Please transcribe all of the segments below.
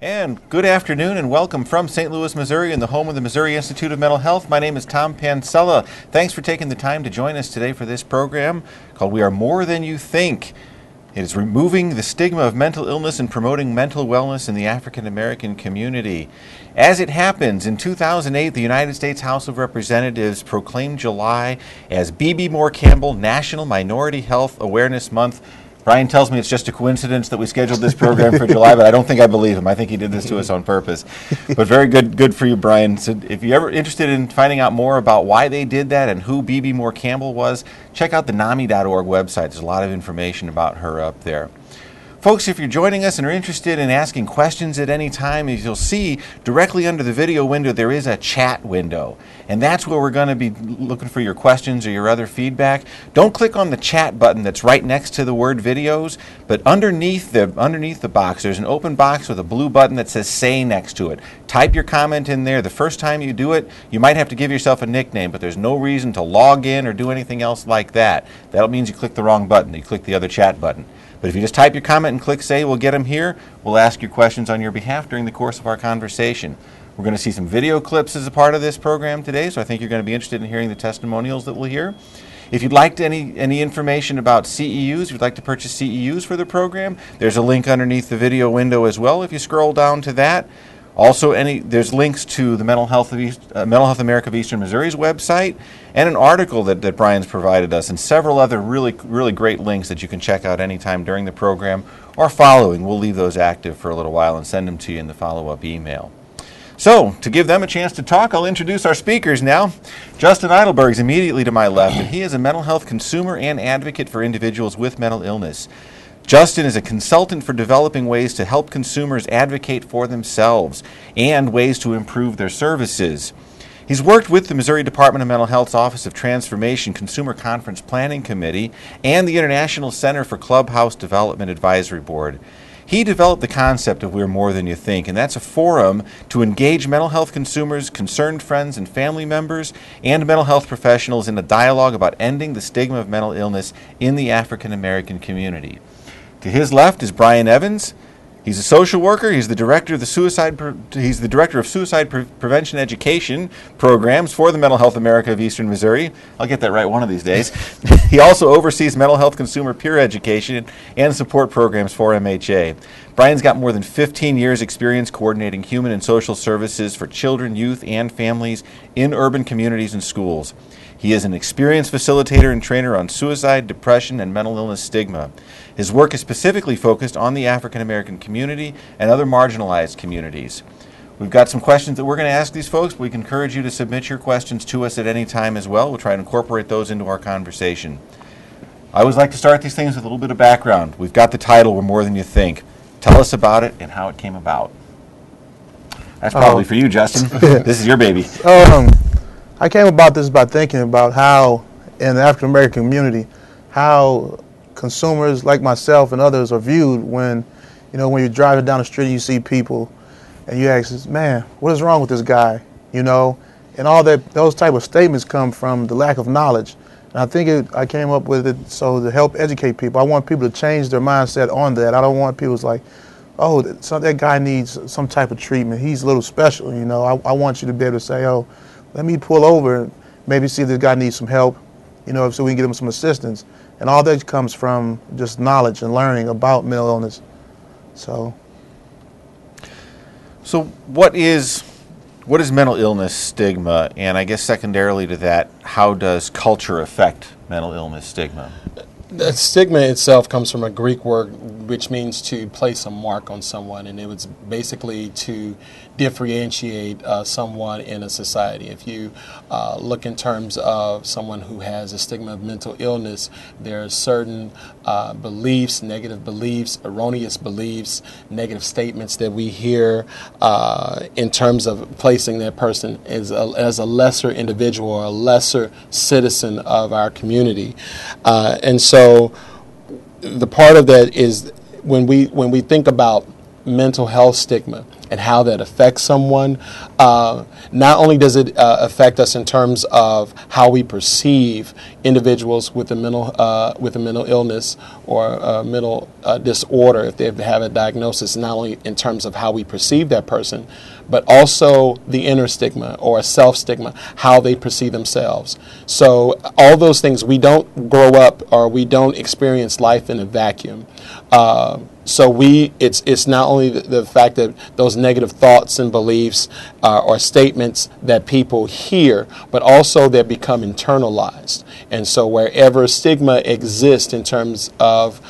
And good afternoon and welcome from St. Louis, Missouri, and the home of the Missouri Institute of Mental Health. My name is Tom Pansella. Thanks for taking the time to join us today for this program called We Are More Than You Think. It is removing the stigma of mental illness and promoting mental wellness in the African American community. As it happens, in 2008, the United States House of Representatives proclaimed July as B.B. Moore Campbell National Minority Health Awareness Month. Brian tells me it's just a coincidence that we scheduled this program for July, but I don't think I believe him. I think he did this to us on purpose. But very good for you, Brian. So if you're ever interested in finding out more about why they did that and who B.B. Moore Campbell was, check out the NAMI.org website. There's a lot of information about her up there. Folks, if you're joining us and are interested in asking questions at any time, as you'll see directly under the video window, there is a chat window. And that's where we're going to be looking for your questions or your other feedback. Don't click on the chat button that's right next to the word videos, but underneath the box, there's an open box with a blue button that says say next to it. Type your comment in there. The first time you do it, you might have to give yourself a nickname, but there's no reason to log in or do anything else like that. That means you click the wrong button. You click the other chat button. But if you just type your comment and click say, we'll get them here. We'll ask your questions on your behalf during the course of our conversation. We're going to see some video clips as a part of this program today, so I think you're going to be interested in hearing the testimonials that we'll hear. If you'd like any information about CEUs, if you'd like to purchase CEUs for the program, there's a link underneath the video window as well if you scroll down to that. Also, there's links to the Mental Health America of Eastern Missouri's website and an article that Brian's provided us and several other really great links that you can check out anytime during the program or following. We'll leave those active for a little while and send them to you in the follow-up email. So, to give them a chance to talk, I'll introduce our speakers now. Justin Igberg is immediately to my left, and he is a mental health consumer and advocate for individuals with mental illness. Justin is a consultant for developing ways to help consumers advocate for themselves and ways to improve their services. He's worked with the Missouri Department of Mental Health's Office of Transformation Consumer Conference Planning Committee and the International Center for Clubhouse Development Advisory Board. He developed the concept of We're More Than You Think, and that's a forum to engage mental health consumers, concerned friends and family members, and mental health professionals in a dialogue about ending the stigma of mental illness in the African American community. To his left is Brian Evans. He's a social worker. He's the director of suicide prevention education programs for the Mental Health America of Eastern Missouri. I'll get that right one of these days. He also oversees mental health consumer peer education and support programs for MHA. Brian's got more than 15 years experience coordinating human and social services for children, youth, and families in urban communities and schools. He is an experienced facilitator and trainer on suicide, depression, and mental illness stigma. His work is specifically focused on the African American community and other marginalized communities. We've got some questions that we're going to ask these folks, but we encourage you to submit your questions to us at any time as well. We'll try to incorporate those into our conversation. I always like to start these things with a little bit of background. We've got the title, We're More Than You Think. Tell us about it and how it came about. That's probably for you, Justin. This is your baby. I came about this by thinking about how, in the African American community, how consumers like myself and others are viewed when you're driving down the street and you see people and you ask, man, what is wrong with this guy? And all those type of statements come from the lack of knowledge. And I think I came up with it so to help educate people. I want people to change their mindset on that. I don't want people to like, oh, that guy needs some type of treatment. He's a little special, I want you to be able to say, oh, let me pull over and maybe see if this guy needs some help, so we can get him some assistance. And all that comes from just knowledge and learning about mental illness. So what is mental illness stigma? And I guess secondarily to that, how does culture affect mental illness stigma? The stigma itself comes from a Greek word which means to place a mark on someone, and it was basically to differentiate someone in a society. If you look in terms of someone who has a stigma of mental illness, there are certain beliefs, negative beliefs, erroneous beliefs, negative statements that we hear in terms of placing that person as a lesser individual or a lesser citizen of our community. And so the part of that is when we think about mental health stigma and how that affects someone. Not only does it affect us in terms of how we perceive individuals with a mental illness or a mental disorder, if they have a diagnosis, not only in terms of how we perceive that person, but also the inner stigma or self-stigma, how they perceive themselves. So all those things, we don't grow up or we don't experience life in a vacuum. So it's not only the fact that those negative thoughts and beliefs or statements that people hear, but also they become internalized. And so wherever stigma exists in terms of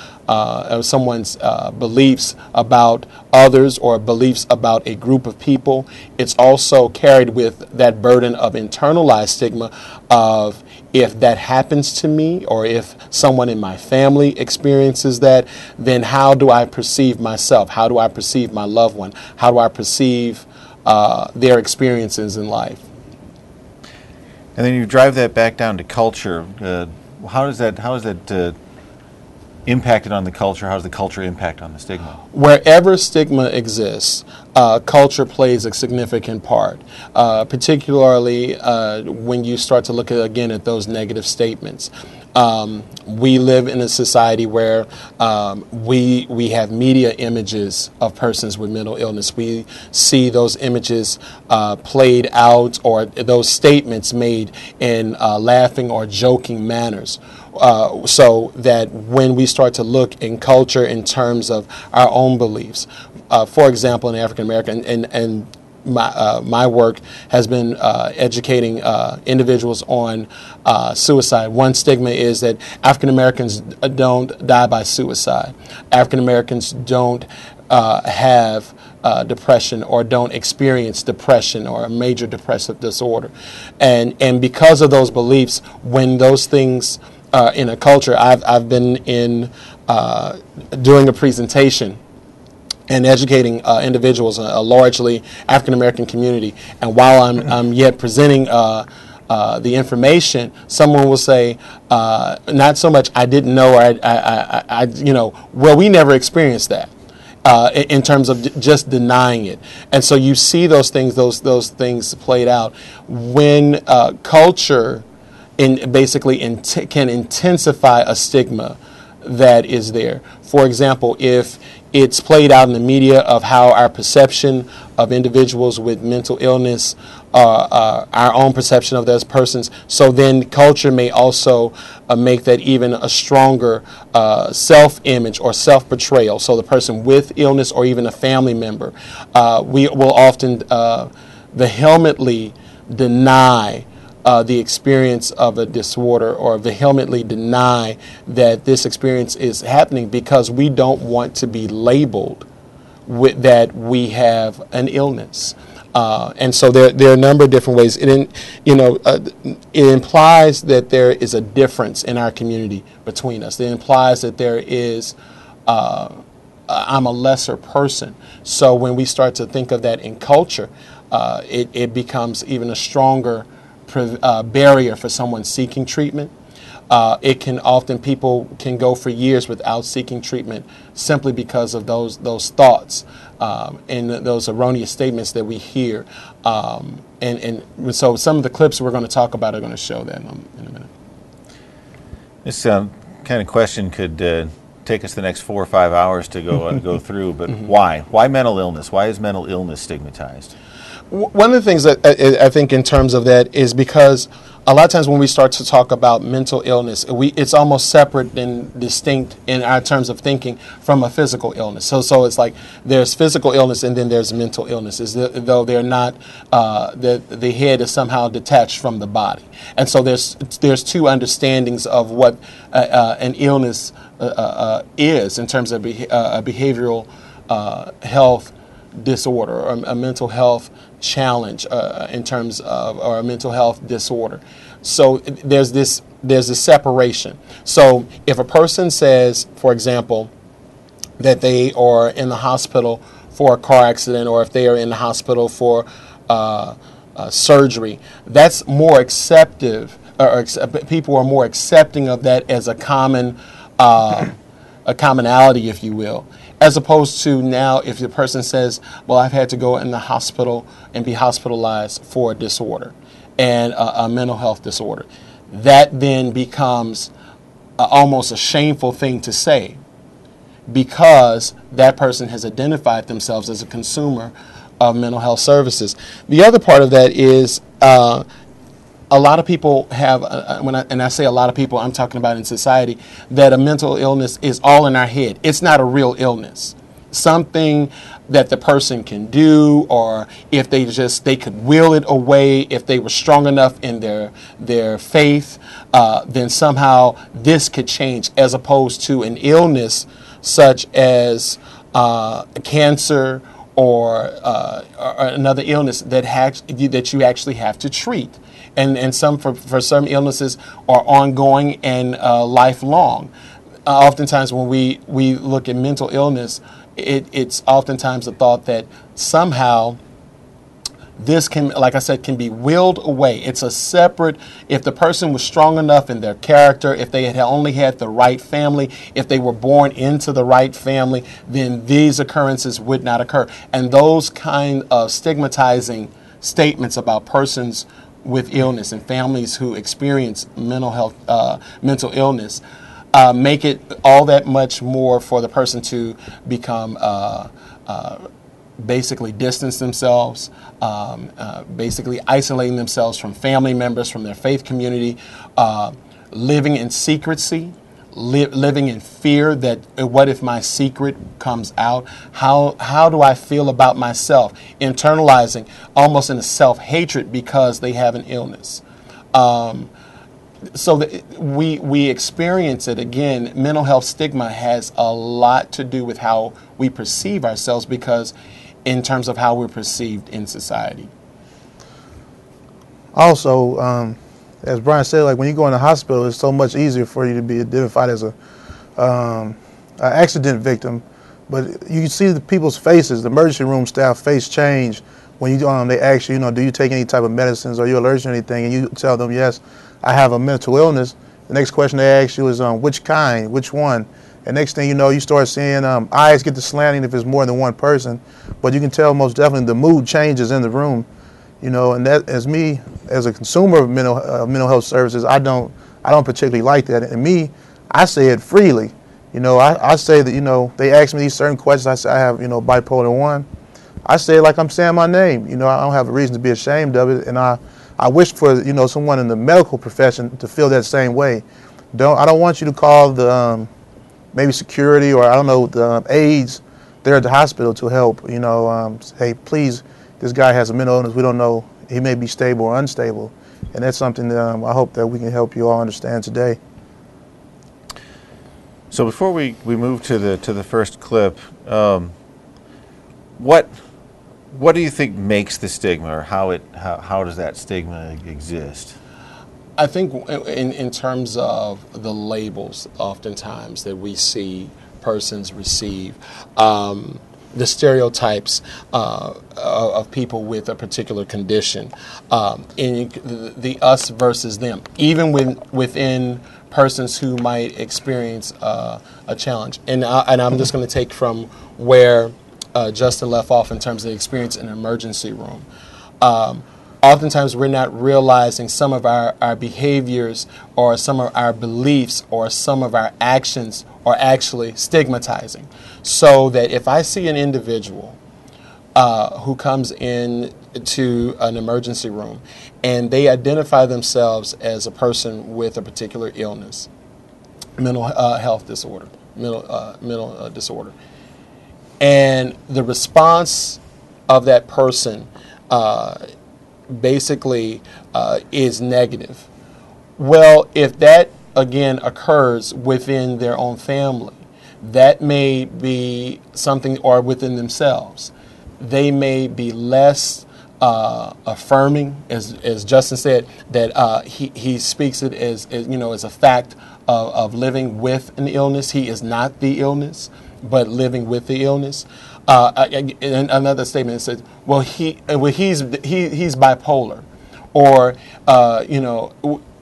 someone's beliefs about others or beliefs about a group of people, it's also carried with that burden of internalized stigma of, if that happens to me or if someone in my family experiences that, then how do I perceive myself? How do I perceive my loved one? How do I perceive their experiences in life? And then you drive that back down to culture. How is that impacted on the culture? How does the culture impact on the stigma? Wherever stigma exists, culture plays a significant part, particularly when you start to look at those negative statements. We live in a society where we have media images of persons with mental illness. We see those images played out, or those statements made in laughing or joking manners. So that when we start to look in culture in terms of our own beliefs, for example, in African American, and my work has been educating individuals on suicide. One stigma is that African Americans don't die by suicide. African Americans don't have depression or don't experience depression or a major depressive disorder. And because of those beliefs, when those things in a culture, I've been in doing a presentation and educating individuals, a largely African American community. And while I'm yet presenting the information, someone will say, not so much I didn't know, or I well, we never experienced that. In terms of just denying it. And so you see those things played out when culture can intensify a stigma that is there. For example, if it's played out in the media of how our perception of individuals with mental illness, our own perception of those persons, so then culture may also make that even a stronger self-image or self-portrayal. So the person with illness or even a family member, we will often vehemently deny the experience of a disorder, or vehemently deny that this experience is happening, because we don't want to be labeled with that we have an illness. And so there are a number of different ways. It implies that there is a difference in our community between us. It implies that there is I'm a lesser person. So when we start to think of that in culture, it becomes even a stronger barrier for someone seeking treatment. It can often, people can go for years without seeking treatment simply because of those thoughts and those erroneous statements that we hear. And so some of the clips we're going to talk about are going to show that in a minute. This kind of question could take us the next 4 or 5 hours to go through, but why? Why mental illness? Why is mental illness stigmatized? One of the things that I think in terms of that is because a lot of times when we start to talk about mental illness, it's almost separate and distinct in our terms of thinking from a physical illness. So it's like there's physical illness and then there's mental illness, though they're not, the head is somehow detached from the body. And so there's two understandings of what an illness is in terms of a behavioral health disorder or a mental health challenge in terms of, or a mental health disorder. So there's this separation. So if a person says, for example, that they are in the hospital for a car accident, or if they are in the hospital for surgery, that's more acceptive, or people are more accepting of that as a common a commonality, if you will, As opposed to now, if the person says, well, I've had to go in the hospital and be hospitalized for a disorder and a mental health disorder, that then becomes almost a shameful thing to say, because that person has identified themselves as a consumer of mental health services. The other part of that is a lot of people have, and I say a lot of people, I'm talking about in society, that a mental illness is all in our head. It's not a real illness. Something that the person can do, or if they could will it away, if they were strong enough in their faith, then somehow this could change, as opposed to an illness such as cancer or another illness that you actually have to treat. And some for some illnesses are ongoing and lifelong. Oftentimes when we look at mental illness, it's oftentimes the thought that somehow this can, like I said, can be willed away. It's a separate, if the person was strong enough in their character, if they had only had the right family, if they were born into the right family, then these occurrences would not occur. And those kind of stigmatizing statements about persons with illness and families who experience mental illness make it all that much more for the person to become basically distance themselves, basically isolating themselves from family members, from their faith community, living in secrecy, living in fear that what if my secret comes out? How do I feel about myself? Internalizing almost in a self-hatred because they have an illness. So that we experience it. Again, mental health stigma has a lot to do with how we perceive ourselves, because in terms of how we're perceived in society. Also, as Brian said, like when you go in the hospital, it's so much easier for you to be identified as a accident victim. But you can see the people's faces, the emergency room staff face change when you they ask you, do you take any type of medicines? Are you allergic to anything? And you tell them, yes, I have a mental illness. The next question they ask you is, which kind, which one? And next thing you know, you start seeing eyes get to slanting if it's more than one person. But you can tell most definitely the mood changes in the room. And that, as me, as a consumer of mental health services, I don't particularly like that. And me, I say it freely. I say that, they ask me these certain questions. I say I have, bipolar 1. I say it like I'm saying my name. I don't have a reason to be ashamed of it. And I wish for, someone in the medical profession to feel that same way. I don't want you to call the maybe security, or I don't know, the aides there at the hospital to help. Hey, please, this guy has a mental illness. We don't know. He may be stable or unstable. And that's something that I hope that we can help you all understand today. So before we move to the first clip, what do you think makes the stigma, or how does that stigma exist? I think in terms of the labels, oftentimes that we see persons receive, the stereotypes of people with a particular condition, in the us versus them, even within persons who might experience a challenge. And I'm just going to take from where Justin left off in terms of the experience in an emergency room. Oftentimes we're not realizing some of our behaviors or some of our beliefs or some of our actions are actually stigmatizing. So that if I see an individual who comes in to an emergency room and they identify themselves as a person with a particular illness, mental health disorder, mental disorder, and the response of that person basically is negative. Well, if that again occurs within their own family, that may be something, or within themselves, they may be less affirming, as Justin said, that he speaks it as as a fact of living with an illness. He is not the illness, but living with the illness. And another statement says, well, he's bipolar, or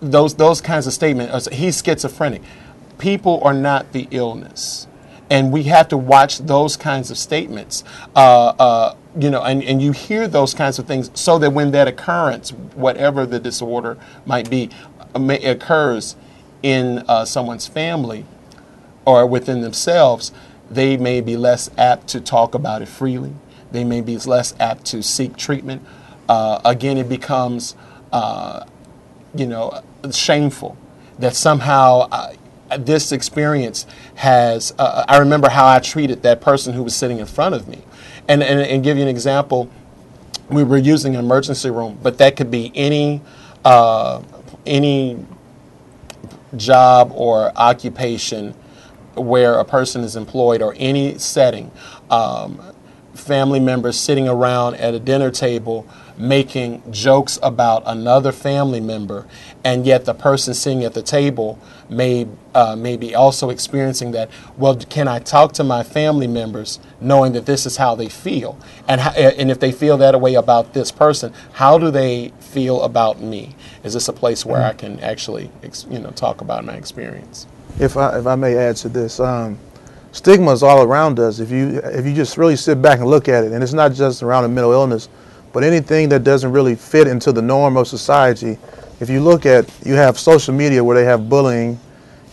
those kinds of statements. He's schizophrenic. People are not the illness, And we have to watch those kinds of statements, and you hear those kinds of things so that when that occurrence, whatever the disorder might be, occurs in someone's family or within themselves, they may be less apt to talk about it freely. They may be less apt to seek treatment. Again, it becomes, shameful that somehow this experience has, I remember how I treated that person who was sitting in front of me. And give you an example, we were using an emergency room, but that could be any job or occupation where a person is employed, or any setting. Family members sitting around at a dinner table making jokes about another family member, and yet the person sitting at the table may be also experiencing that. Well, can I talk to my family members knowing that this is how they feel? And if they feel that way about this person, how do they feel about me? Is this a place where I can actually talk about my experience? If I may add to this, stigma is all around us. If you just really sit back and look at it, and it's not just around a mental illness, but anything that doesn't really fit into the norm of society. If you look at, you have social media where they have bullying,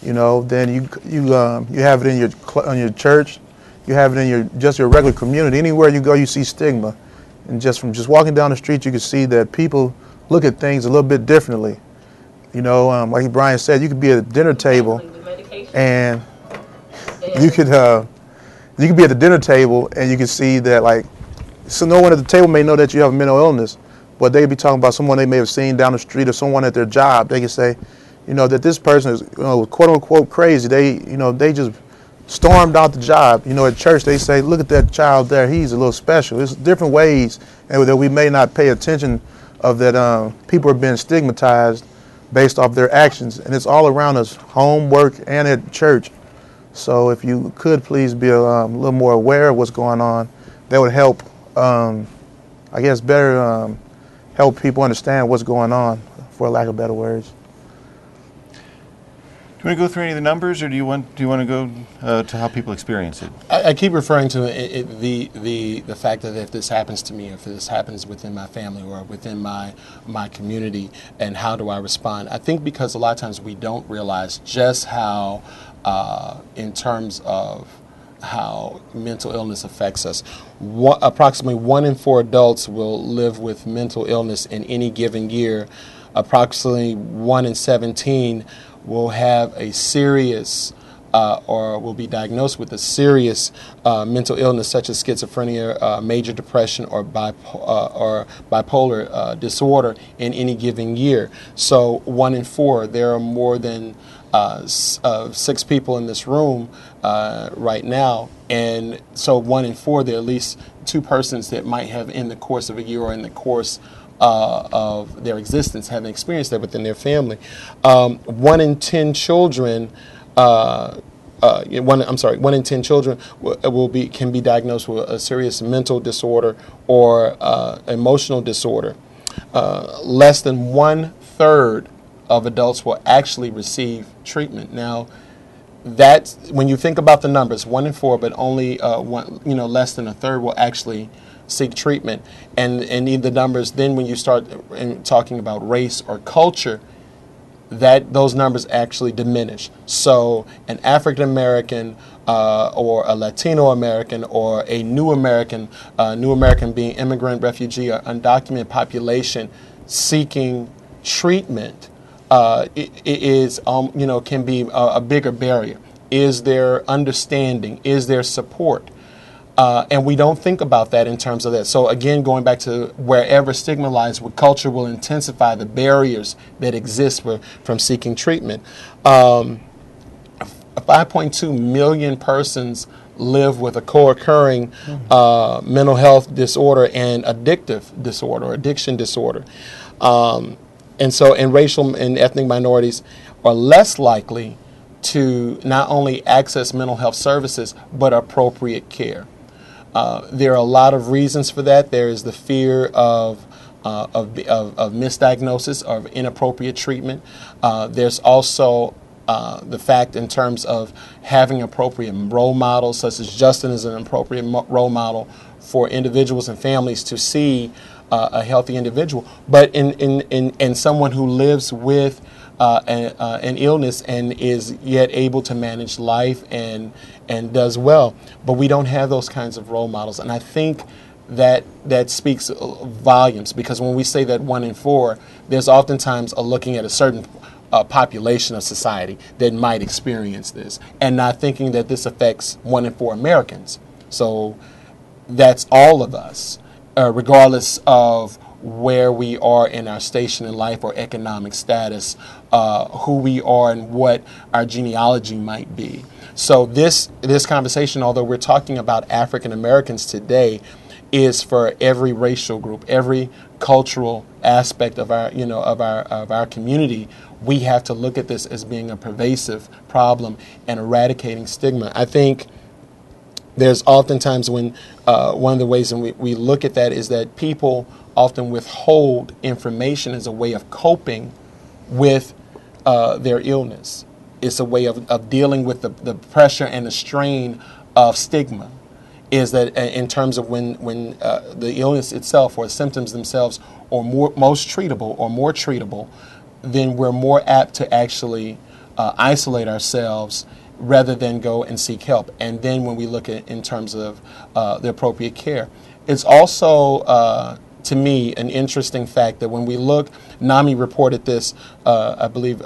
then you have it in your church, you have it in your regular community. Anywhere you go, you see stigma, and just walking down the street, you can see that people look at things a little bit differently. Like Brian said, you could be at a dinner table, and you could be at the dinner table, and you can see that, so no one at the table may know that you have a mental illness, but they'd be talking about someone they may have seen down the street or someone at their job. They could say, that this person is, quote unquote crazy. They just stormed out the job. At church they say, look at that child there. He's a little special. There's different ways that we may not pay attention of that people are being stigmatized based off their actions, and it's all around us, home, work, and at church. So if you could please be a little more aware of what's going on, that would help, better help people understand what's going on, for lack of better words. Do you want to go through any of the numbers, or do you want to go to how people experience it? I keep referring to the fact that if this happens to me, if this happens within my family or within my community, and how do I respond? I think because a lot of times we don't realize just how, in terms of how mental illness affects us. Approximately 1 in 4 adults will live with mental illness in any given year. Approximately 1 in 17 will have a serious or will be diagnosed with a serious mental illness such as schizophrenia, major depression, or bipolar disorder in any given year. So 1 in 4, there are more than 6 people in this room right now, and so 1 in 4, there are at least 2 persons that might have, in the course of a year or in the course of their existence, having experienced that within their family. 1 in 10 children. 1 in 10 children can be diagnosed with a serious mental disorder or emotional disorder. Less than 1/3 of adults will actually receive treatment. Now, that's when you think about the numbers, 1 in 4, but only less than 1/3 will actually seek treatment. And in the numbers, then when you start talking about race or culture, that those numbers actually diminish. So an African American or a Latino American or a new American being immigrant, refugee, or undocumented population seeking treatment can be a bigger barrier. Is there understanding? Is there support? And we don't think about that in terms of that. So again, going back to wherever stigma lies, culture will intensify the barriers that exist from seeking treatment. 5.2 million persons live with a co-occurring mental health disorder and addictive disorder or addiction disorder. And racial and ethnic minorities are less likely to not only access mental health services, but appropriate care. There are a lot of reasons for that. There is the fear of misdiagnosis, of inappropriate treatment. There's also the fact in terms of having appropriate role models, such as Justin is an appropriate role model for individuals and families to see a healthy individual, but in someone who lives with an illness and is yet able to manage life and does well. But we don't have those kinds of role models, and I think that speaks volumes, because when we say that 1 in 4, there's oftentimes a looking at a certain population of society that might experience this, and not thinking that this affects 1 in 4 Americans. So that's all of us, regardless of where we are in our station in life or economic status, who we are and what our genealogy might be. So this conversation, although we're talking about African Americans today, is for every racial group, every cultural aspect of our of our community. We have to look at this as being a pervasive problem and eradicating stigma. I think there's oftentimes when one of the ways in we look at that is that people often withhold information as a way of coping with their illness. It's a way of dealing with the pressure and the strain of stigma. Is that in terms of when the illness itself or symptoms themselves are most treatable or more treatable, then we're more apt to actually isolate ourselves rather than go and seek help. And then when we look at in terms of the appropriate care, it's also to me an interesting fact that when we look, NAMI reported this, I believe,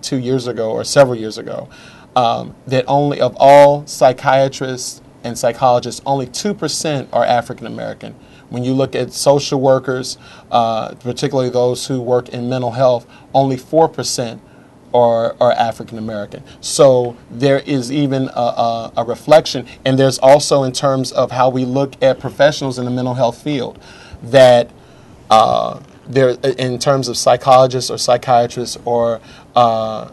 2 years ago or several years ago, that only of all psychiatrists and psychologists, only 2% are African American. When you look at social workers, particularly those who work in mental health, only 4% are African American. So there is even a reflection, and there's also in terms of how we look at professionals in the mental health field, that there, in terms of psychologists or psychiatrists or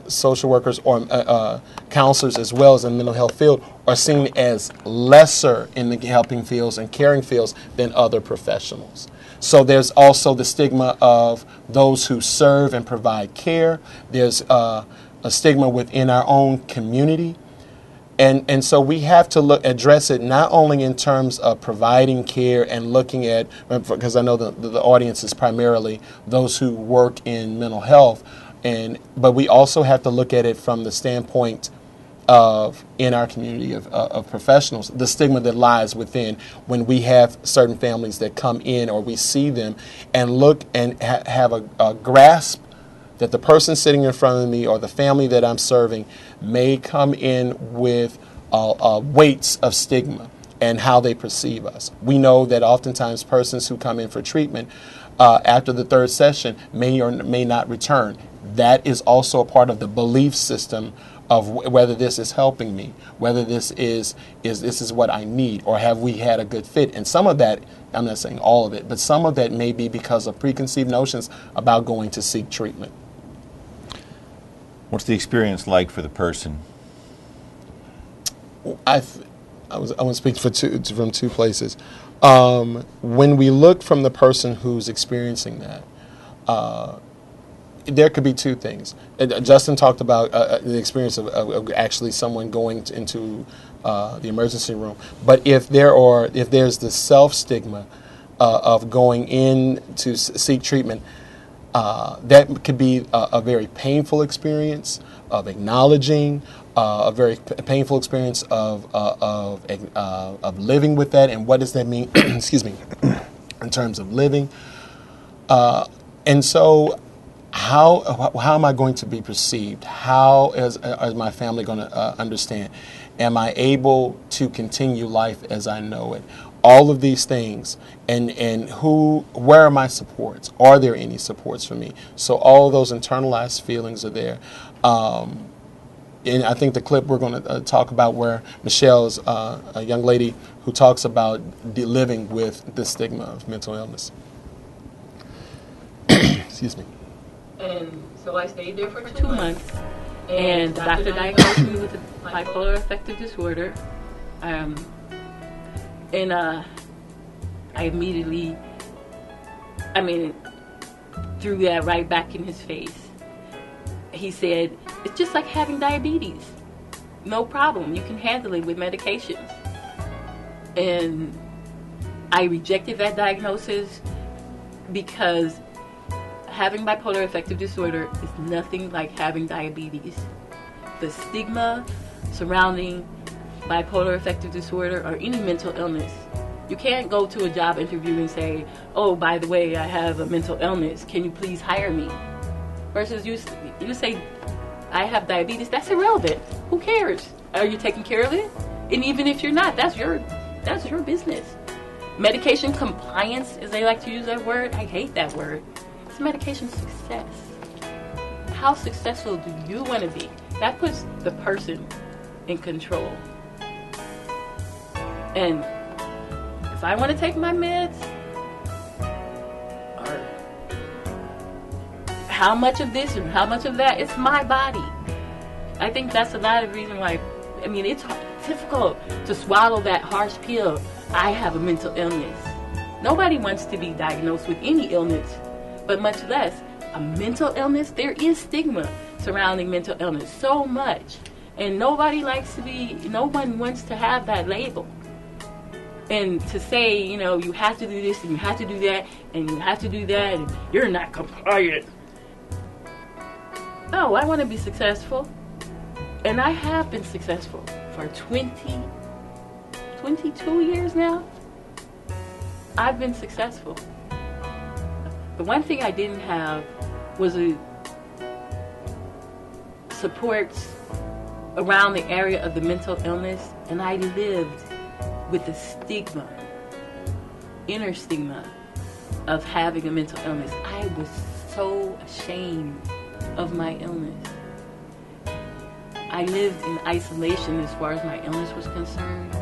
social workers or counselors as well as in the mental health field, are seen as lesser in the helping fields and caring fields than other professionals. So there's also the stigma of those who serve and provide care. There's a stigma within our own community. And so we have to address it not only in terms of providing care and looking at, because I know the audience is primarily those who work in mental health, but we also have to look at it from the standpoint of, in our community of professionals, the stigma that lies within when we have certain families that come in or we see them and look and have a grasp that the person sitting in front of me or the family that I'm serving may come in with weights of stigma and how they perceive us. We know that oftentimes persons who come in for treatment after the 3rd session may or may not return. That is also a part of the belief system of whether this is helping me, whether this is what I need, or have we had a good fit. And some of that, I'm not saying all of it, but some of that may be because of preconceived notions about going to seek treatment. What's the experience like for the person? I want to speak from two places. When we look from the person who's experiencing that, there could be two things. Justin talked about the experience of actually someone going into the emergency room. But if there's the self-stigma of going in to seek treatment, that could be a very painful experience of acknowledging, a very painful experience of living with that, and what does that mean? Excuse me, in terms of living, and so. How am I going to be perceived? How is my family going to understand? Am I able to continue life as I know it? All of these things, and where are my supports? Are there any supports for me? So all of those internalized feelings are there. And I think the clip we're going to talk about where Michelle is a young lady who talks about living with the stigma of mental illness. Excuse me. And so I stayed there for 2 months, and the doctor diagnosed me with bipolar affective disorder. And I immediately, threw that right back in his face. He said, It's just like having diabetes. No problem. You can handle it with medications. And I rejected that diagnosis because having bipolar affective disorder is nothing like having diabetes. The stigma surrounding bipolar affective disorder or any mental illness, you can't go to a job interview and say, oh, by the way, I have a mental illness, can you please hire me? Versus you say, I have diabetes, that's irrelevant. Who cares? Are you taking care of it? And even if you're not, that's your business. Medication compliance, as they like to use that word, I hate that word. It's medication success. How successful do you want to be? That puts the person in control. And if I want to take my meds, or how much of this and how much of that, it's my body. I think that's a lot of reason why, it's difficult to swallow that harsh pill. I have a mental illness. Nobody wants to be diagnosed with any illness, but much less a mental illness. There is stigma surrounding mental illness so much, and no one wants to have that label. And to say, you have to do this and you have to do that and you have to do that and you're not compliant. No, I want to be successful. And I have been successful for 22 years now. I've been successful. The one thing I didn't have was a support around the area of the mental illness, and I lived with the stigma, inner stigma of having a mental illness. I was so ashamed of my illness. I lived in isolation as far as my illness was concerned.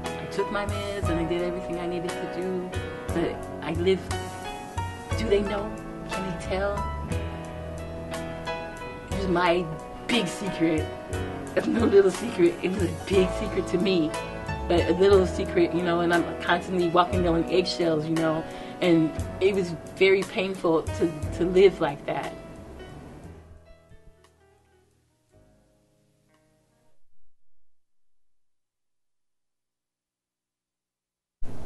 I took my meds and I did everything I needed to do, but I lived. Do they know? Can they tell? It was my big secret. It's no little secret. It was a big secret to me. But a little secret, and I'm constantly walking on eggshells, and it was very painful to live like that.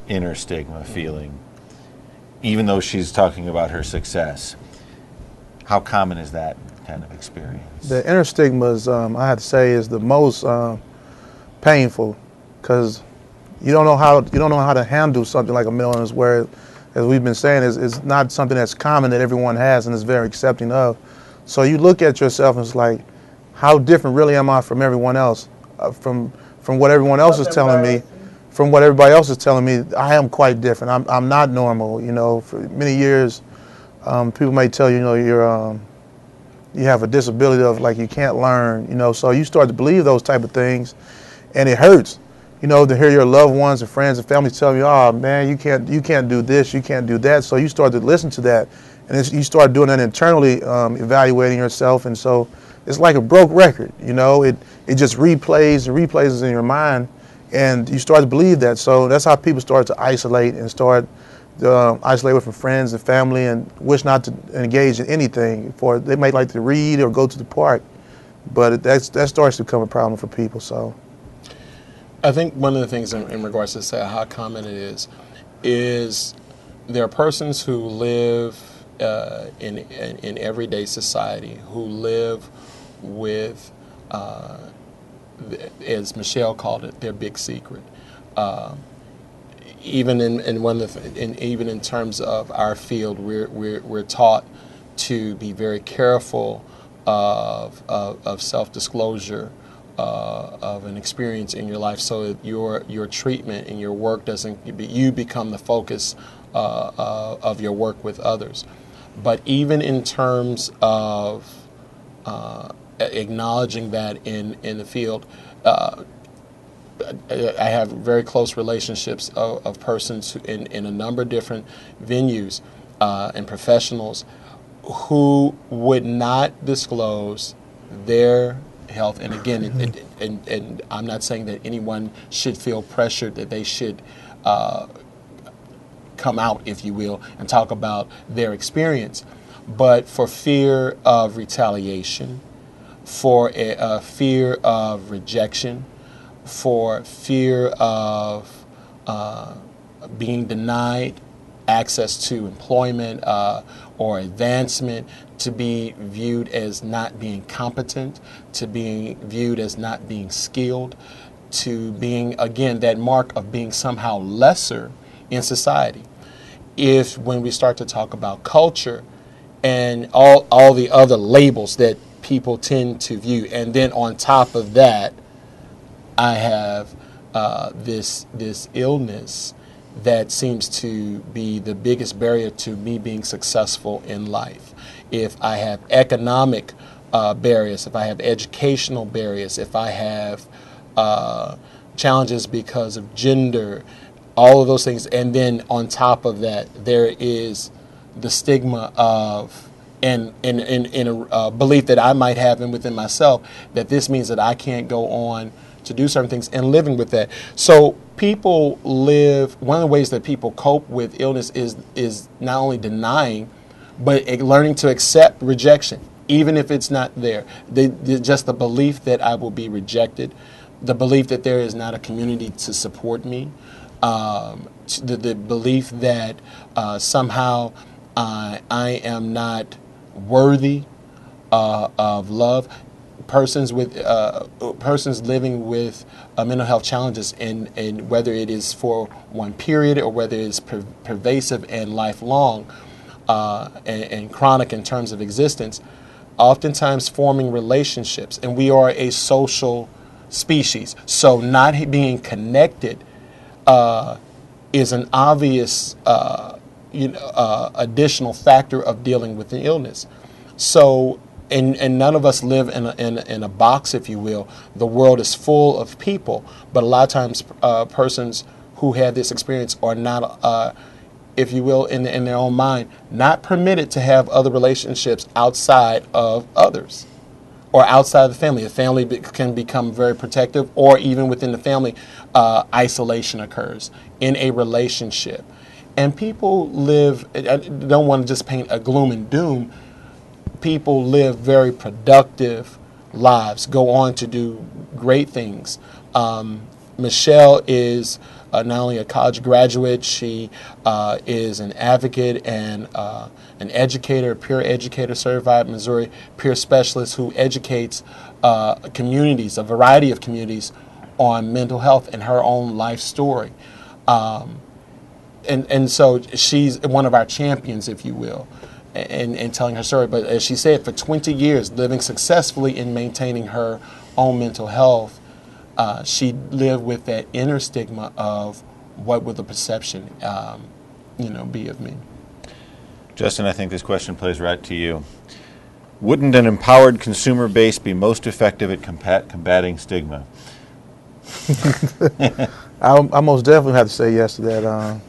Inner stigma feeling, even though she's talking about her success. How common is that kind of experience? The inner stigmas, I have to say, is the most painful, because you don't know how to handle something like a mental illness, where, as we've been saying, is not something that's common that everyone has and is very accepting of. So you look at yourself and it's like, how different really am I from everyone else? From what everyone else is telling me, from what everybody else is telling me, I am quite different. I'm not normal. For many years, people may tell you, you have a disability of, like, you can't learn. So you start to believe those type of things, and it hurts. To hear your loved ones and friends and family tell you, oh man, you can't do this, you can't do that. So you start to listen to that, and you start doing that internally, evaluating yourself. And so it's like a broke record. It just replays and replays in your mind, and you start to believe that. So that's how people start to isolate and start to isolate away from friends and family, and wish not to engage in anything. They might like to read or go to the park, but that starts to become a problem for people. So I think one of the things in regards to say how common it is there are persons who live in everyday society who live with, as Michelle called it, their big secret. Even even in terms of our field, we're taught to be very careful of self-disclosure of an experience in your life, so that your treatment and your work you become the focus of your work with others. But even in terms of acknowledging that in the field, I have very close relationships of persons in a number of different venues and professionals who would not disclose their health. And again, and I'm not saying that anyone should feel pressured that they should come out, if you will, and talk about their experience, but for fear of retaliation, for a fear of rejection, for fear of being denied access to employment or advancement, to be viewed as not being competent, to being viewed as not being skilled, to being, again, that mark of being somehow lesser in society. If when we start to talk about culture and all the other labels that people tend to view, and then on top of that, I have this illness that seems to be the biggest barrier to me being successful in life. If I have economic barriers, if I have educational barriers, if I have challenges because of gender, all of those things, and then on top of that, there is the stigma of and a belief that I might have within myself that this means that I can't go on to do certain things, and living with that. So people live, one of the ways that people cope with illness is not only denying, but learning to accept rejection, even if it's not there. Just the belief that I will be rejected, the belief that there is not a community to support me, the belief that somehow I am not worthy of love. Persons living with mental health challenges, and whether it is for one period or whether it's pervasive and lifelong and chronic in terms of existence, oftentimes forming relationships. And we are a social species, so not being connected is an obvious additional factor of dealing with the illness. So. And none of us live in a box, if you will. The world is full of people, but a lot of times persons who have this experience are not, if you will, in their own mind, not permitted to have other relationships outside of others or outside of the family. The family can become very protective, or even within the family, isolation occurs in a relationship. And people live, I don't want to just paint a gloom and doom, people live very productive lives, go on to do great things. Michelle is not only a college graduate, she is an advocate and an educator, a peer educator, certified Missouri peer specialist who educates communities, a variety of communities, on mental health and her own life story. And so she's one of our champions, if you will, in telling her story. But as she said, for 20 years, living successfully in maintaining her own mental health, she lived with that inner stigma of what would the perception, be of me. Justin, I think this question plays right to you. Wouldn't an empowered consumer base be most effective at combating stigma? I most definitely have to say yes to that.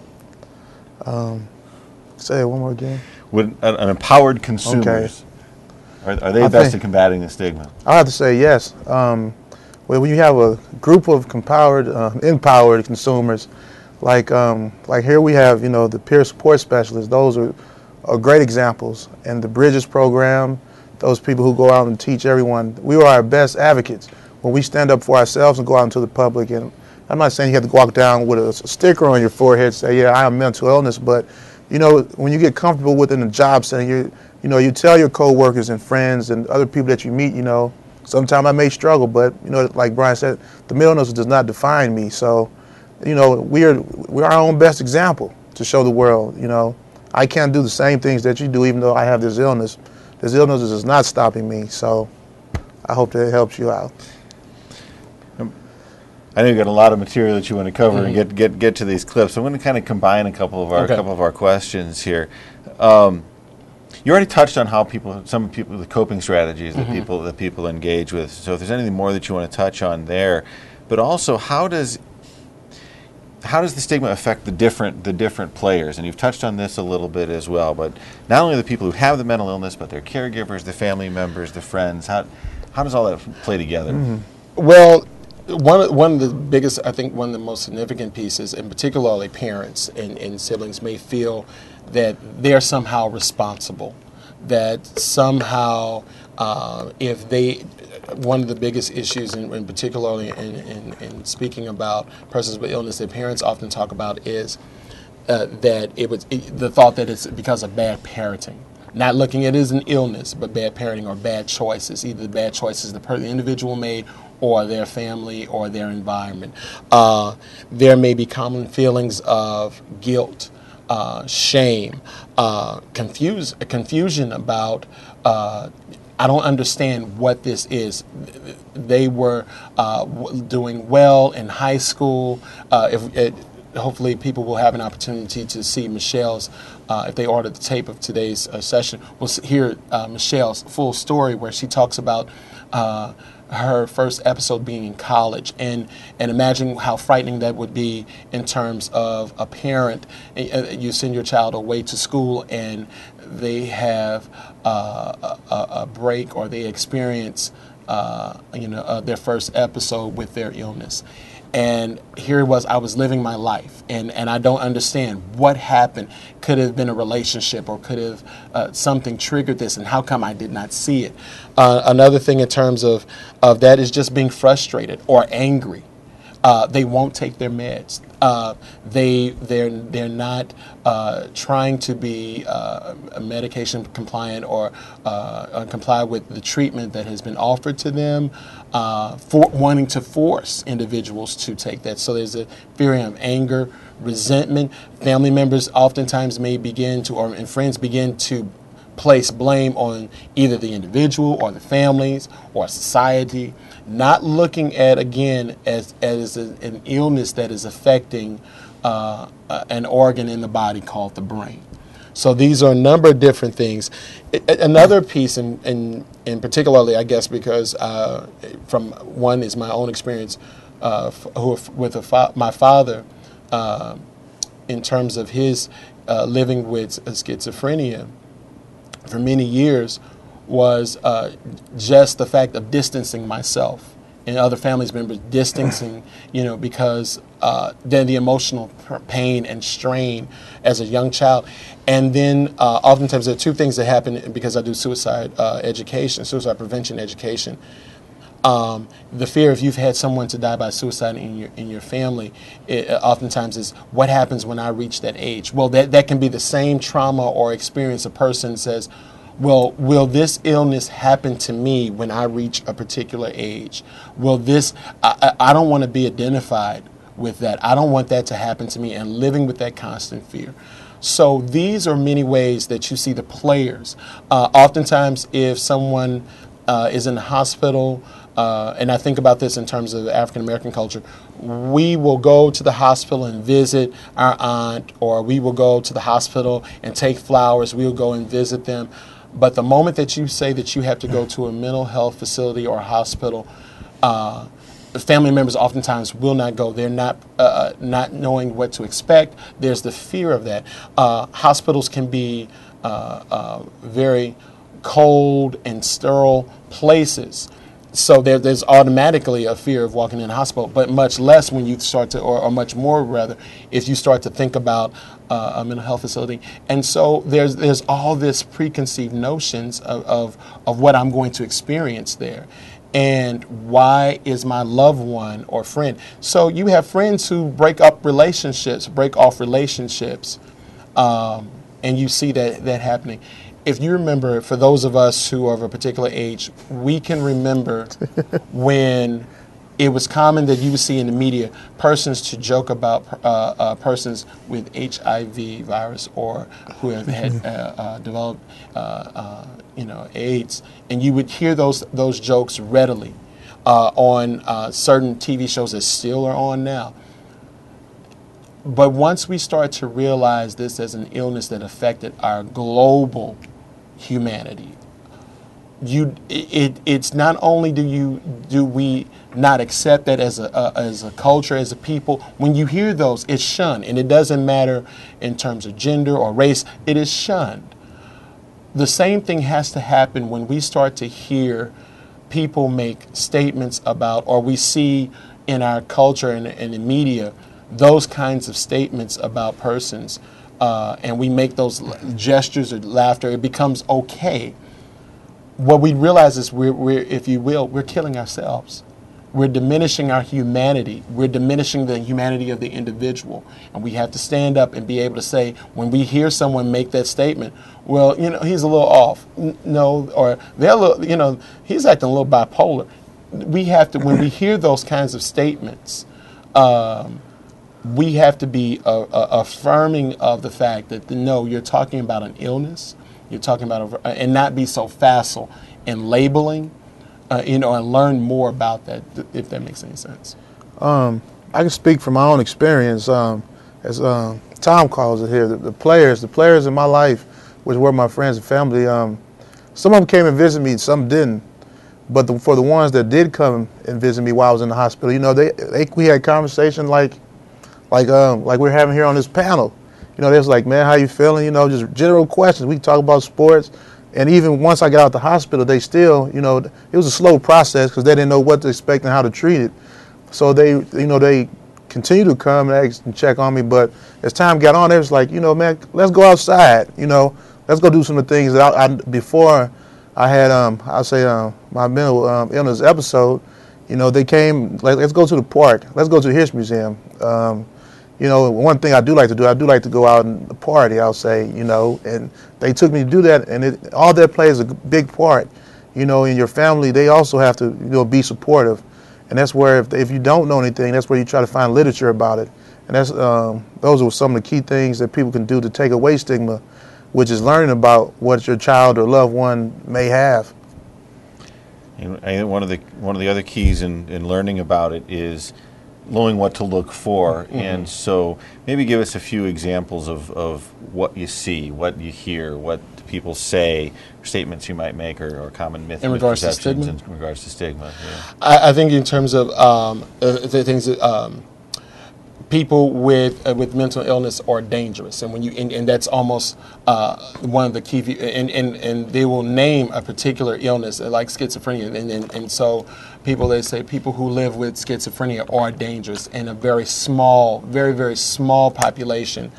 Say it one more again. Would an empowered consumers, are they best at combating the stigma? I have to say yes. Well, when you have a group of empowered consumers, like here we have, the peer support specialists. Those are great examples. And the Bridges program, those people who go out and teach everyone. We are our best advocates when we stand up for ourselves and go out into the public. And I'm not saying you have to walk down with a sticker on your forehead, say, yeah, I have mental illness, but when you get comfortable within the job setting, you tell your coworkers and friends and other people that you meet, sometimes I may struggle, but like Brian said, the mental illness does not define me. So, we're our own best example to show the world. I can't do the same things that you do, even though I have this illness. This illness is not stopping me. So, I hope that it helps you out. I know you've got a lot of material that you want to cover and get to these clips. I'm going to kind of combine a couple of our questions here. You already touched on how the coping strategies that people engage with. So if there's anything more that you want to touch on there, but also how does the stigma affect the different players? And you've touched on this a little bit as well. But not only the people who have the mental illness, but their caregivers, the family members, the friends. How does all that play together? Mm-hmm. Well, one of the biggest, I think one of the most significant pieces, and particularly parents and siblings, may feel that they're somehow responsible that somehow if they, one of the biggest issues, in particularly in speaking about persons with illness, that parents often talk about is that the thought that it's because of bad parenting. Not looking at it as an illness, but bad parenting or bad choices, either the bad choices the individual made or their family or their environment. There may be common feelings of guilt, shame, confusion about I don't understand what this is. They were doing well in high school. Hopefully people will have an opportunity to see Michelle's, if they order the tape of today's session, we'll hear Michelle's full story where she talks about her first episode being in college, and imagine how frightening that would be in terms of a parent. You send your child away to school and they have a break, or they experience their first episode with their illness. And here it was, I was living my life, and I don't understand what happened. Could have been a relationship, or could have something triggered this, and how come I did not see it? Another thing in terms of that is just being frustrated or angry. They won't take their meds. They're not trying to be medication compliant or comply with the treatment that has been offered to them, for wanting to force individuals to take that. So there's a feeling of anger, resentment. Family members oftentimes may begin to, and friends begin to place blame on either the individual or the families or society, not looking at, again, as an illness that is affecting an organ in the body called the brain. So these are a number of different things. Another piece, in particularly, I guess, because from one is my own experience with my father, in terms of his living with schizophrenia for many years, was just the fact of distancing myself and other family members, distancing, because then the emotional pain and strain as a young child. And then oftentimes there are two things that happen because I do suicide prevention education. The fear, if you've had someone to die by suicide in your family, oftentimes is what happens when I reach that age. Well, that can be the same trauma or experience. A person says, well, will this illness happen to me when I reach a particular age? Will this, I don't want to be identified with that. I don't want that to happen to me, and living with that constant fear. So these are many ways that you see the players. Oftentimes, if someone is in the hospital, and I think about this in terms of African American culture, we will go to the hospital and visit our aunt, or we will go to the hospital and take flowers. We will go and visit them. But the moment that you say that you have to go to a mental health facility or a hospital, family members oftentimes will not go. They're not knowing what to expect. There's the fear of that. Hospitals can be very cold and sterile places. So there's automatically a fear of walking in a hospital, but much less when you start to, or much more rather, if you start to think about a mental health facility. And so there's all this preconceived notions of what I'm going to experience there. And why is my loved one or friend? So you have friends who break off relationships, and you see that happening. If you remember, for those of us who are of a particular age, we can remember when it was common that you would see in the media persons to joke about persons with HIV virus or who have had developed AIDS, and you would hear those jokes readily on certain TV shows that still are on now. But once we start to realize this as an illness that affected our global humanity, it's not only do we not accept that as a culture, as a people. When you hear those, it's shunned, and it doesn't matter in terms of gender or race. It is shunned. The same thing has to happen when we start to hear people make statements about, or we see in our culture and in the media, those kinds of statements about persons and we make those gestures or laughter, it becomes okay. What we realize is we're, if you will, we're killing ourselves. We're diminishing our humanity. We're diminishing the humanity of the individual. And we have to stand up and be able to say, when we hear someone make that statement, well, he's a little off. No, or they're a little, he's acting a little bipolar. We have to, when we hear those kinds of statements, we have to be affirming of the fact that, no, you're talking about an illness. You're talking about, and not be so facile in labeling. And learn more about that, if that makes any sense. I can speak from my own experience. As Tom calls it here, the players in my life, which were my friends and family, some of them came and visited me, some didn't. But for the ones that did come and visit me while I was in the hospital, we had conversation like we're having here on this panel. They was like, man, how you feeling? Just general questions. We talk about sports. And even once I got out the hospital, they still, it was a slow process because they didn't know what to expect and how to treat it. So they continued to come and check on me. But as time got on, they was like, man, let's go outside. Let's go do some of the things that before I had, my mental illness episode. They came, like, let's go to the park. Let's go to the History Museum. One thing I do like to go out and party, I'll say, and they took me to do that, and all that plays a big part, in your family. They also have to, be supportive, and that's where if you don't know anything, that's where you try to find literature about it, and that's those are some of the key things that people can do to take away stigma, which is learning about what your child or loved one may have. And I think one of the other keys in learning about it is knowing what to look for. Mm-hmm. And so maybe give us a few examples of what you see, what you hear, what people say, statements you might make, or common myths in regards to stigma. In regards to stigma, yeah. I think in terms of the things that people with mental illness are dangerous, and when you and that's almost one of the key. And they will name a particular illness like schizophrenia, and so they say people who live with schizophrenia are dangerous, and a very very small population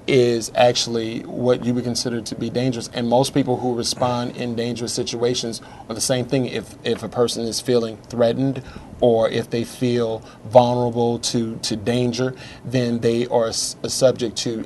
is actually what you would consider to be dangerous. And most people who respond in dangerous situations are the same thing. If a person is feeling threatened or if they feel vulnerable to danger, then they are subject to,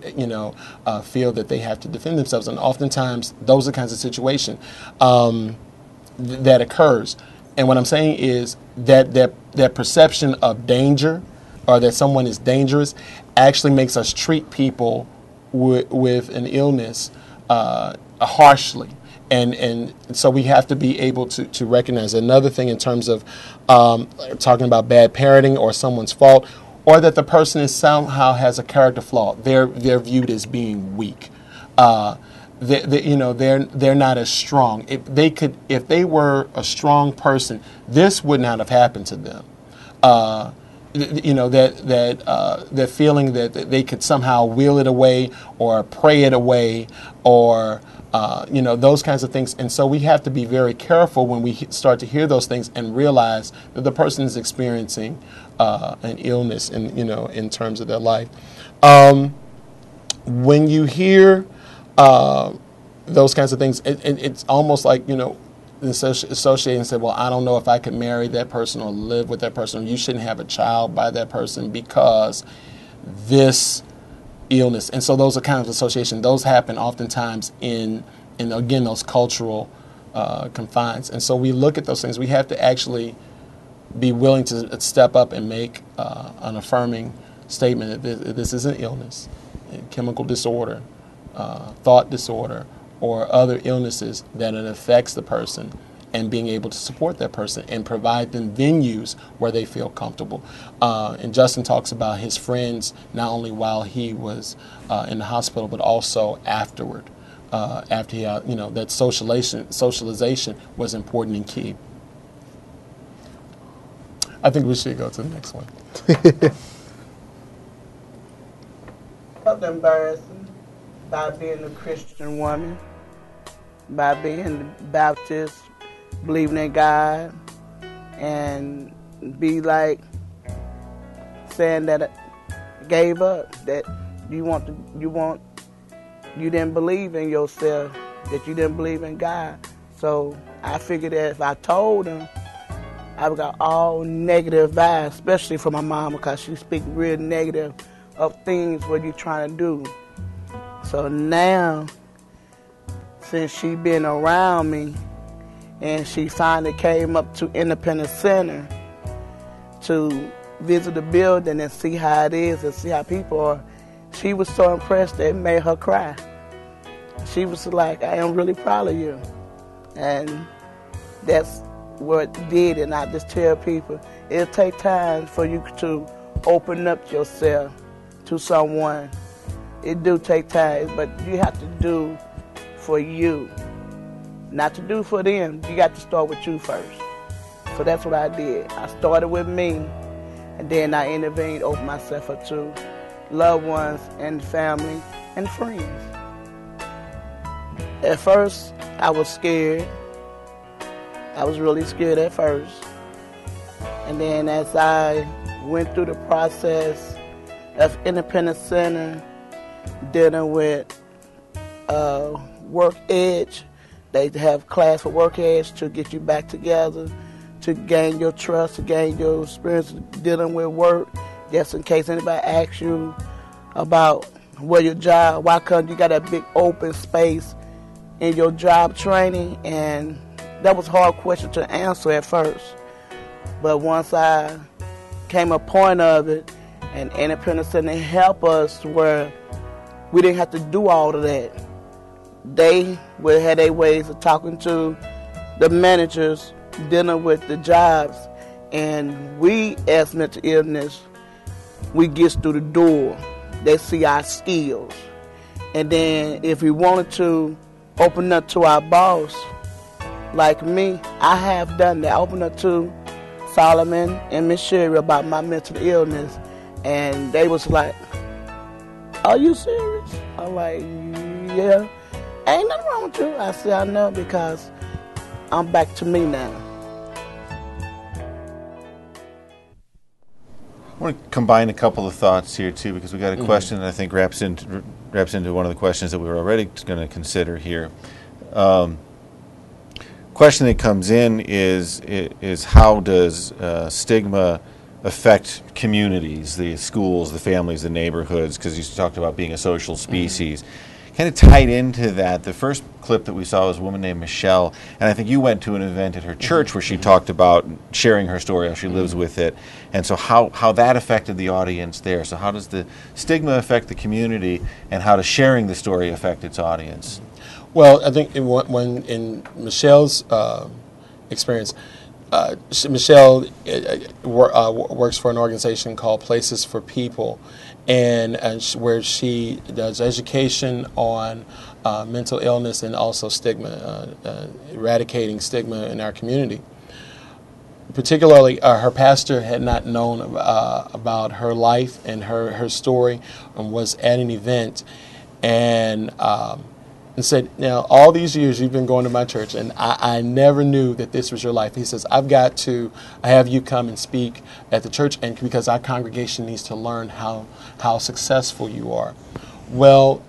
feel that they have to defend themselves. And oftentimes those are the kinds of situations that occurs. And what I'm saying is that perception of danger or that someone is dangerous actually makes us treat people with an illness harshly, and so we have to be able to recognize. Another thing in terms of talking about bad parenting or someone's fault, or that the person somehow has a character flaw. They're viewed as being weak. They're not as strong. If they were a strong person, this would not have happened to them. That feeling that they could somehow will it away or pray it away or those kinds of things. And so we have to be very careful when we start to hear those things and realize that the person is experiencing an illness in terms of their life. When you hear those kinds of things, it's almost like associate and say, well, I don't know if I could marry that person or live with that person, or you shouldn't have a child by that person because this illness. And so those are kind of associations. Those happen oftentimes in again, those cultural confines. And so we look at those things. We have to actually be willing to step up and make an affirming statement that this is an illness, a chemical disorder, thought disorder, or other illnesses that it affects the person, and being able to support that person and provide them venues where they feel comfortable. And Justin talks about his friends not only while he was in the hospital, but also afterward. After he, that socialization was important and key. I think we should go to the next one. Felt embarrassing by being a Christian woman, by being Baptist, believing in God, and be like saying that I gave up, that you didn't believe in yourself, that you didn't believe in God. So I figured that if I told him, I got all negative vibes, especially from my mom, because she speaks real negative of things what you're trying to do. So now, since she been around me, and she finally came up to Independence Center to visit the building and see how it is and see how people are, she was so impressed that it made her cry. She was like, I am really proud of you. And that's what it did. And I just tell people, it'll take time for you to open up yourself to someone. It do take time, but you have to do for you. Not to do for them. You got to start with you first. So that's what I did. I started with me, and then I intervened, opened myself up to loved ones and family and friends. At first, I was scared. I was really scared at first. And then as I went through the process of Independence Center, dealing with work edge, they have class for work edge to get you back together, to gain your trust, to gain your experience dealing with work, just in case anybody asks you about where your job, why come you got a big open space in your job training. And that was a hard question to answer at first. But once I came a point of it, and Independence Center helped us to where we didn't have to do all of that. They would have their ways of talking to the managers, dealing with the jobs, and we, as mental illness, we get through the door. They see our skills. And then if we wanted to open up to our boss, like me, I have done that. I opened up to Solomon and Miss Sherry about my mental illness, and they was like, are you serious? I'm like, yeah. Ain't nothing wrong with you. I said, I know, because I'm back to me now. I want to combine a couple of thoughts here too, because we got a question that I think wraps into one of the questions that we were already going to consider here. Question that comes in is how does stigma affect communities, the schools, the families, the neighborhoods? Because you talked about being a social species. Kind of tied into that, the first clip that we saw was a woman named Michelle, and I think you went to an event at her church where she talked about sharing her story, how she lives with it, and so how that affected the audience there. So how does the stigma affect the community, and how does sharing the story affect its audience? Well, I think in Michelle's experience, Michelle works for an organization called Places for People, and where she does education on mental illness and also stigma, eradicating stigma in our community. Particularly, her pastor had not known about her life and her story, and was at an event, and said, now, all these years you've been going to my church, and I never knew that this was your life. He says, I have you come and speak at the church, and because our congregation needs to learn how successful you are. Well,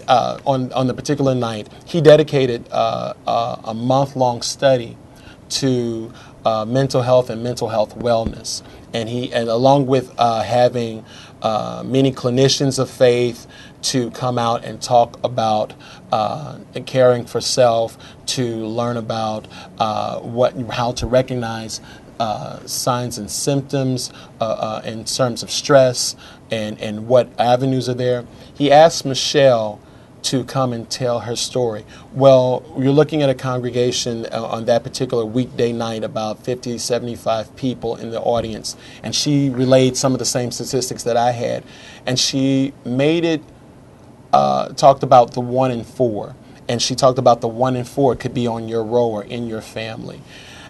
on the particular night, he dedicated a month-long study to mental health and mental health wellness, and along with having many clinicians of faith to come out and talk about caring for self, to learn about how to recognize signs and symptoms in terms of stress and what avenues are there. He asked Michelle to come and tell her story. Well, you're looking at a congregation on that particular weekday night, about 50, 75 people in the audience, and she relayed some of the same statistics that I had, and she made it, talked about the 1 in 4, and she talked about the 1 in 4 could be on your row or in your family,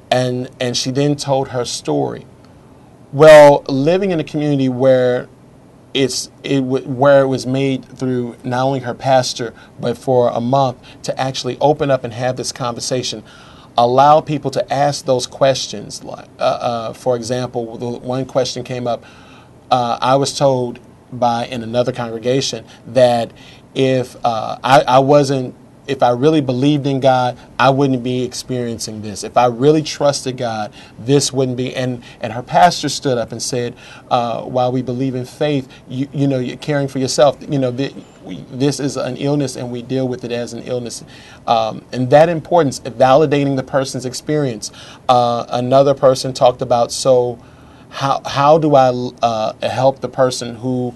and she then told her story. Well, living in a community where where it was made through not only her pastor, but for a month to actually open up and have this conversation, allow people to ask those questions. Like, for example, the one question came up, I was told by in another congregation that if if I really believed in God, I wouldn't be experiencing this. If I really trusted God, this wouldn't be. And her pastor stood up and said, while we believe in faith, you know, you're caring for yourself. You know, this is an illness and we deal with it as an illness. And that importance, validating the person's experience. Another person talked about, so how do I help the person who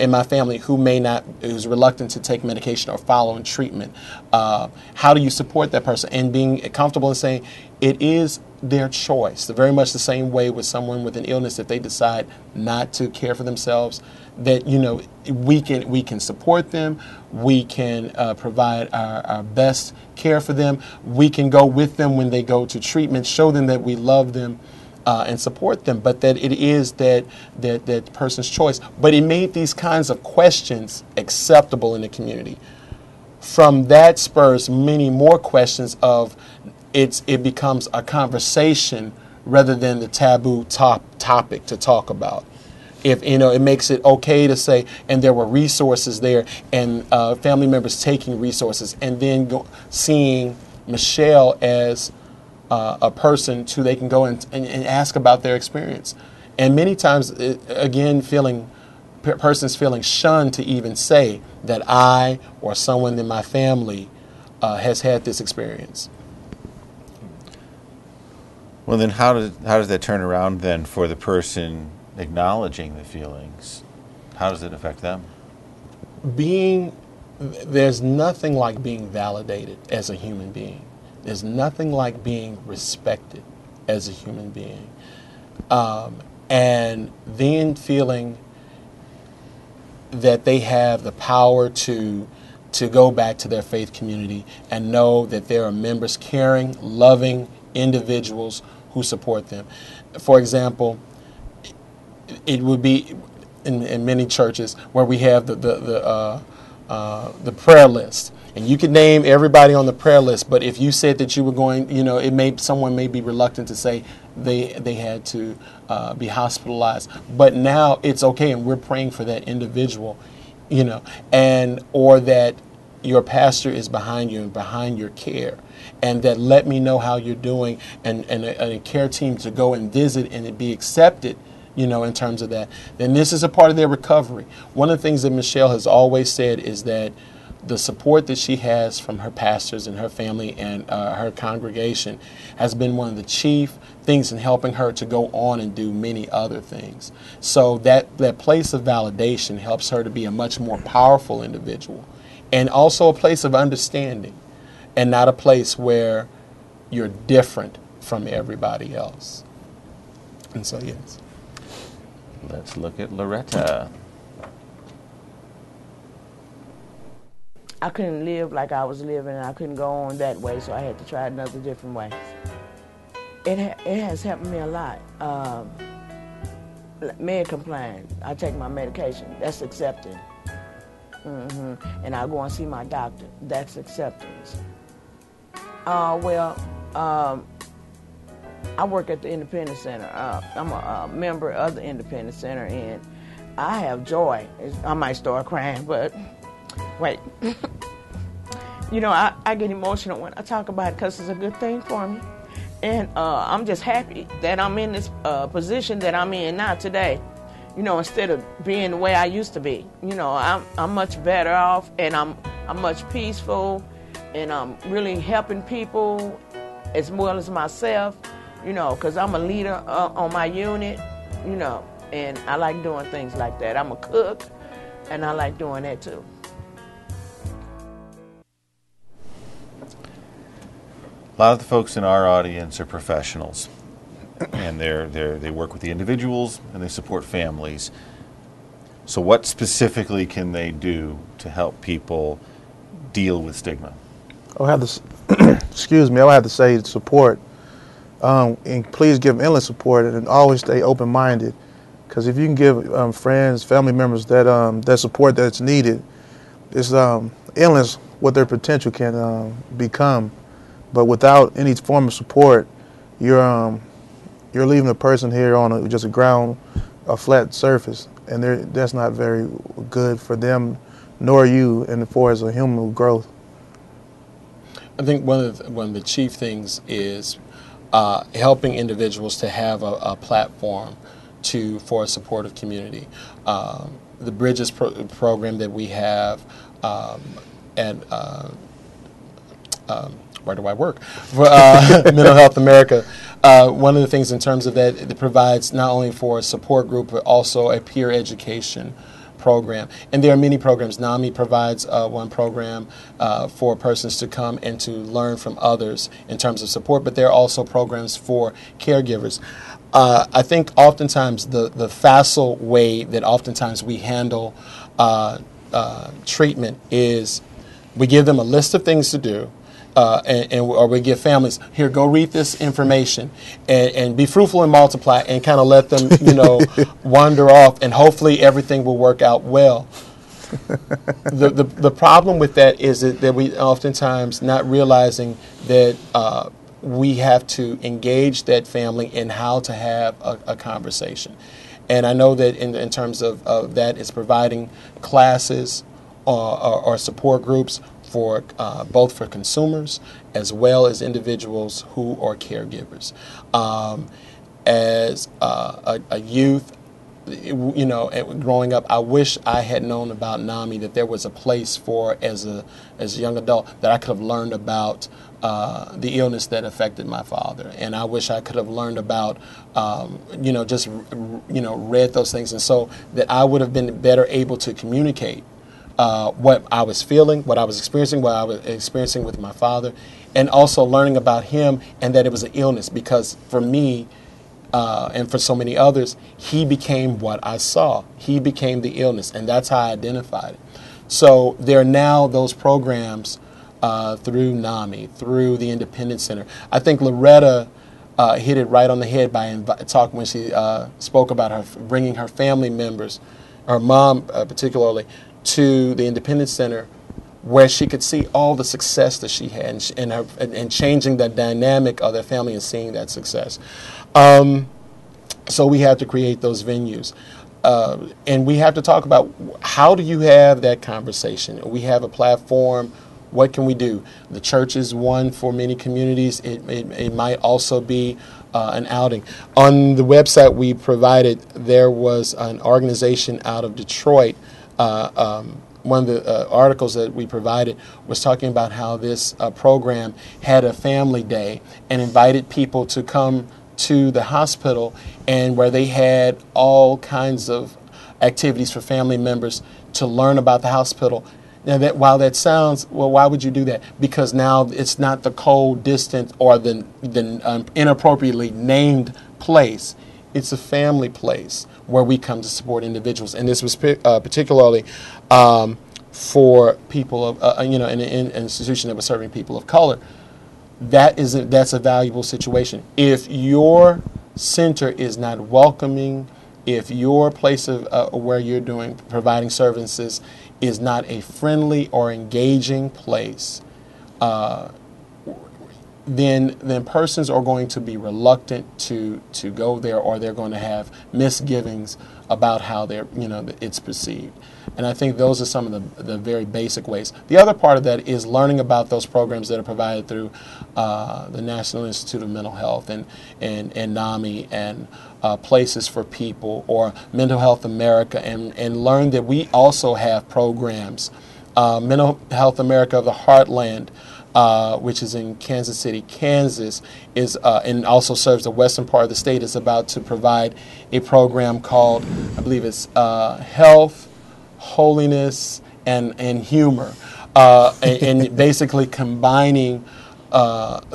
in my family who's reluctant to take medication or following treatment? How do you support that person? And being comfortable in saying it is their choice. Very much the same way with someone with an illness, if they decide not to care for themselves, that, you know, we can support them. We can provide our best care for them. We can go with them when they go to treatment, show them that we love them. And support them, but that it is that person's choice. But it made these kinds of questions acceptable in the community. From that spurs many more questions of it becomes a conversation rather than the taboo topic to talk about. If, you know, it makes it okay to say, and there were resources there, and family members taking resources, and then seeing Michelle as a person who they can go and ask about their experience. And many times, persons feeling shunned to even say that I or someone in my family has had this experience. Well, then how does that turn around then for the person acknowledging the feelings? How does it affect them? There's nothing like being validated as a human being. There's nothing like being respected as a human being. And then feeling that they have the power to go back to their faith community and know that there are members, caring, loving individuals who support them. For example, it would be in many churches where we have the prayer list. And you could name everybody on the prayer list, but if you said that you were going, you know, someone may be reluctant to say they had to be hospitalized. But now it's okay, and we're praying for that individual, you know, or that your pastor is behind you and behind your care, and that let me know how you're doing, and a care team to go and visit and be accepted, you know, in terms of that. Then this is a part of their recovery. One of the things that Michelle has always said is that the support that she has from her pastors and her family and her congregation has been one of the chief things in helping her to go on and do many other things. So that place of validation helps her to be a much more powerful individual, and also a place of understanding, and not a place where you're different from everybody else. And so, yes. Let's look at Loretta. I couldn't live like I was living, and I couldn't go on that way, so I had to try another different way. It has helped me a lot. Med compliance, I take my medication, that's accepting. And I go and see my doctor, that's acceptance. I work at the Independence Center. I'm a member of the Independence Center, and I have joy. I might start crying, but wait. You know, I get emotional when I talk about it because it's a good thing for me. And I'm just happy that I'm in this position that I'm in now today. You know, instead of being the way I used to be. You know, I'm much better off, and I'm much peaceful, and I'm really helping people as well as myself, you know, because I'm a leader on my unit, you know, and I like doing things like that. I'm a cook, and I like doing that too. A lot of the folks in our audience are professionals, and they work with the individuals and they support families. So what specifically can they do to help people deal with stigma? I'll have to, excuse me, I would have to say support. And please give endless support, and always stay open-minded. Because if you can give friends, family members that support that's needed, it's endless what their potential can become. But without any form of support, you're leaving a person here on just a flat surface. and that's not very good for them, nor you, and for as a human growth. I think one of the chief things is helping individuals to have a platform for a supportive community. The Bridges program that we have at where do I work? For Mental Health America. One of the things in terms of that, it provides not only for a support group, but also a peer education program. And there are many programs. NAMI provides one program for persons to come and to learn from others in terms of support, but there are also programs for caregivers. I think oftentimes the facile way that oftentimes we handle treatment is we give them a list of things to do, or we give families, here, go read this information and be fruitful and multiply, and kind of let them, wander off, and hopefully everything will work out well. The problem with that is that we oftentimes not realizing that we have to engage that family in how to have a conversation. And I know that in terms of that, it's providing classes or support groups for both for consumers as well as individuals who are caregivers. As a youth, growing up, I wish I had known about NAMI, that there was a place for, as a young adult, that I could have learned about the illness that affected my father. And I wish I could have learned about, read those things, and so that I would have been better able to communicate what I was feeling, what I was experiencing with my father, and also learning about him, and that it was an illness, because for me, and for so many others, he became what I saw. He became the illness, and that's how I identified it. So there are now those programs through NAMI, through the Independence Center. I think Loretta hit it right on the head by talking when she spoke about her bringing her family members, her mom particularly, to the Independence Center, where she could see all the success that she had, and changing the dynamic of their family and seeing that success. So we have to create those venues. And we have to talk about, how do you have that conversation? We have a platform. What can we do? The church is one for many communities. It might also be an outing. On the website we provided, there was an organization out of Detroit. One of the articles that we provided was talking about how this program had a family day and invited people to come to the hospital, and where they had all kinds of activities for family members to learn about the hospital. Now, that while that sounds, well, why would you do that? Because now it's not the cold, distant, or the inappropriately named place. It's a family place where we come to support individuals, and this was particularly for people of, in an institution that was serving people of color. That's a valuable situation. If your center is not welcoming, if your place of where you're providing services is not a friendly or engaging place, then persons are going to be reluctant to go there, or they're going to have misgivings about how it's perceived. And I think those are some of the very basic ways. The other part of that is learning about those programs that are provided through the National Institute of Mental Health and NAMI and Places for People or Mental Health America, and learn that we also have programs. Mental Health America of the Heartland, which is in Kansas City, Kansas, is and also serves the western part of the state, is about to provide a program called, I believe it's Health, Holiness, and Humor, and basically combining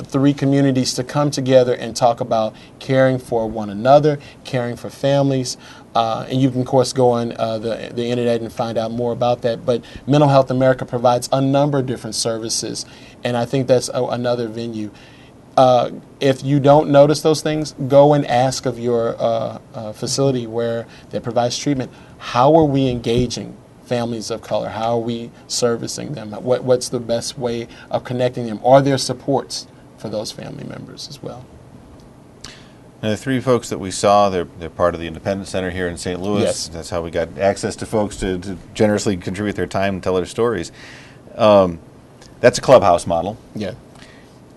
three communities to come together and talk about caring for one another, caring for families. And you can, of course, go on the internet and find out more about that. But Mental Health America provides a number of different services, and I think that's another venue. If you don't notice those things, go and ask of your facility that provides treatment, how are we engaging families of color? How are we servicing them? What's the best way of connecting them? Are there supports for those family members as well? Now, the three folks that we saw, they're part of the Independence Center here in St. Louis. Yes. That's how we got access to folks to generously contribute their time and tell their stories. That's a clubhouse model. Yeah.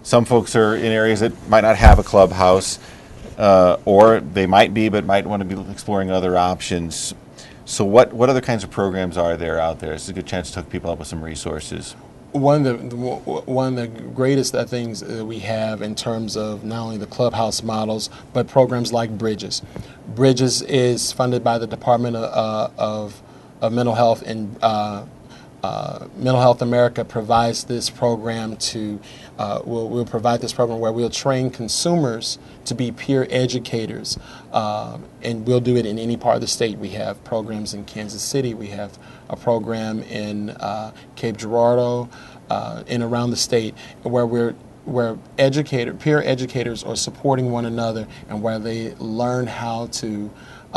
Some folks are in areas that might not have a clubhouse, or they might be, but might want to be exploring other options. So what other kinds of programs are there out there? It's a good chance to hook people up with some resources. One of the greatest things that we have in terms of not only the clubhouse models, but programs like Bridges. Bridges is funded by the Department of Mental Health, and Mental Health America provides this program to, we'll provide this program where we'll train consumers to be peer educators, and we'll do it in any part of the state. We have programs in Kansas City, we have a program in Cape Girardeau, and around the state where peer educators are supporting one another and where they learn how to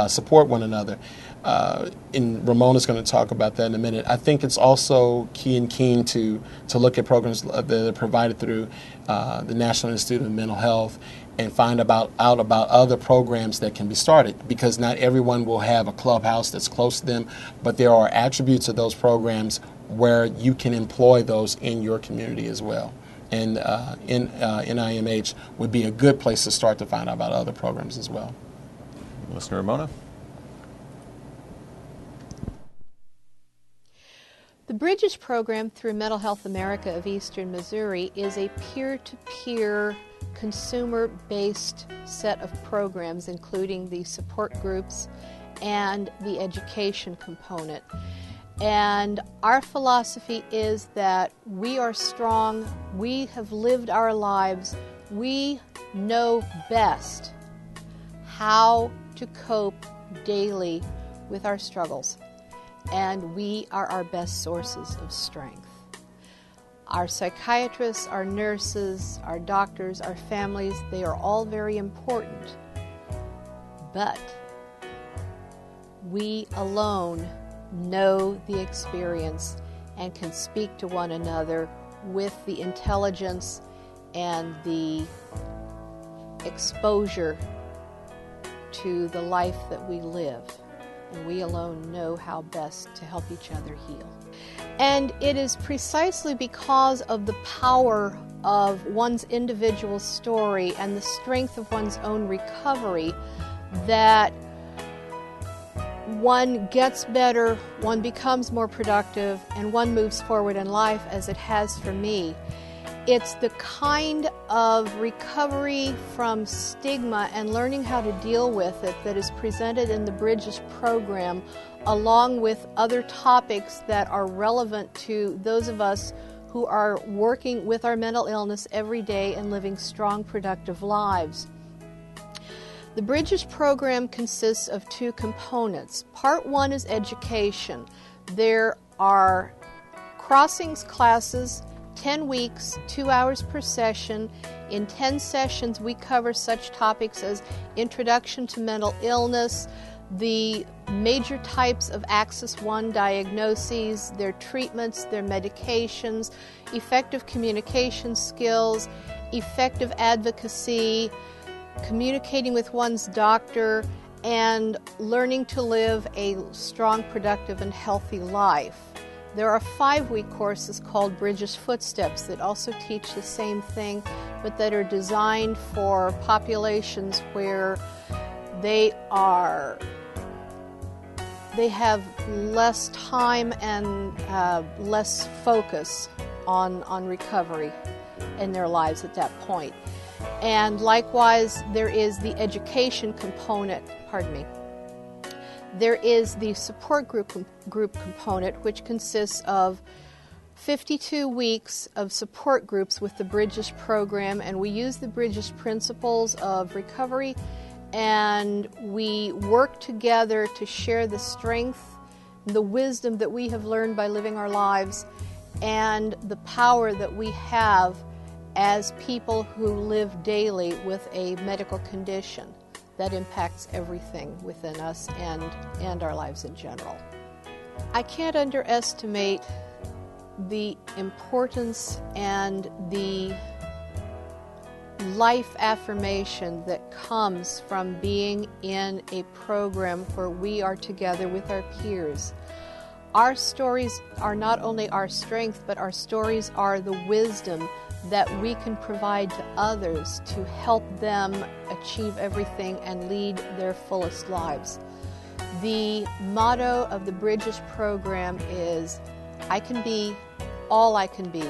support one another. And Ramona's going to talk about that in a minute. I think it's also keen to look at programs that are provided through the National Institute of Mental Health and find out about other programs that can be started, because not everyone will have a clubhouse that's close to them, but there are attributes of those programs where you can employ those in your community as well. And NIMH would be a good place to start to find out about other programs as well. Listen to Ramona. The Bridges program through Mental Health America of Eastern Missouri is a peer-to-peer, consumer-based set of programs, including the support groups and the education component. And our philosophy is that we are strong, we have lived our lives, we know best how to cope daily with our struggles, and we are our best sources of strength. Our psychiatrists, our nurses, our doctors, our families, they are all very important, but we alone know the experience and can speak to one another with the intelligence and the exposure to the life that we live. And we alone know how best to help each other heal. And it is precisely because of the power of one's individual story and the strength of one's own recovery that one gets better, one becomes more productive, and one moves forward in life, as it has for me. It's the kind of recovery from stigma and learning how to deal with it that is presented in the Bridges program, along with other topics that are relevant to those of us who are working with our mental illness every day and living strong, productive lives. The Bridges program consists of two components. Part one is education. There are crossings classes, 10 weeks, 2 hours per session. In 10 sessions, we cover such topics as introduction to mental illness, the major types of Axis 1 diagnoses, their treatments, their medications, effective communication skills, effective advocacy, communicating with one's doctor, and learning to live a strong, productive, and healthy life. There are 5-week courses called Bridges Footsteps that also teach the same thing, but that are designed for populations where they have less time and less focus on recovery in their lives at that point. And likewise, there is the education component, There is the support group component, which consists of 52 weeks of support groups with the Bridges program, and we use the Bridges principles of recovery, and we work together to share the strength, the wisdom that we have learned by living our lives, and the power that we have as people who live daily with a medical condition that impacts everything within us and our lives in general. I can't underestimate the importance and the life affirmation that comes from being in a program where we are together with our peers. Our stories are not only our strength, but our stories are the wisdom that we can provide to others to help them achieve everything and lead their fullest lives. The motto of the Bridges program is, I can be all I can be,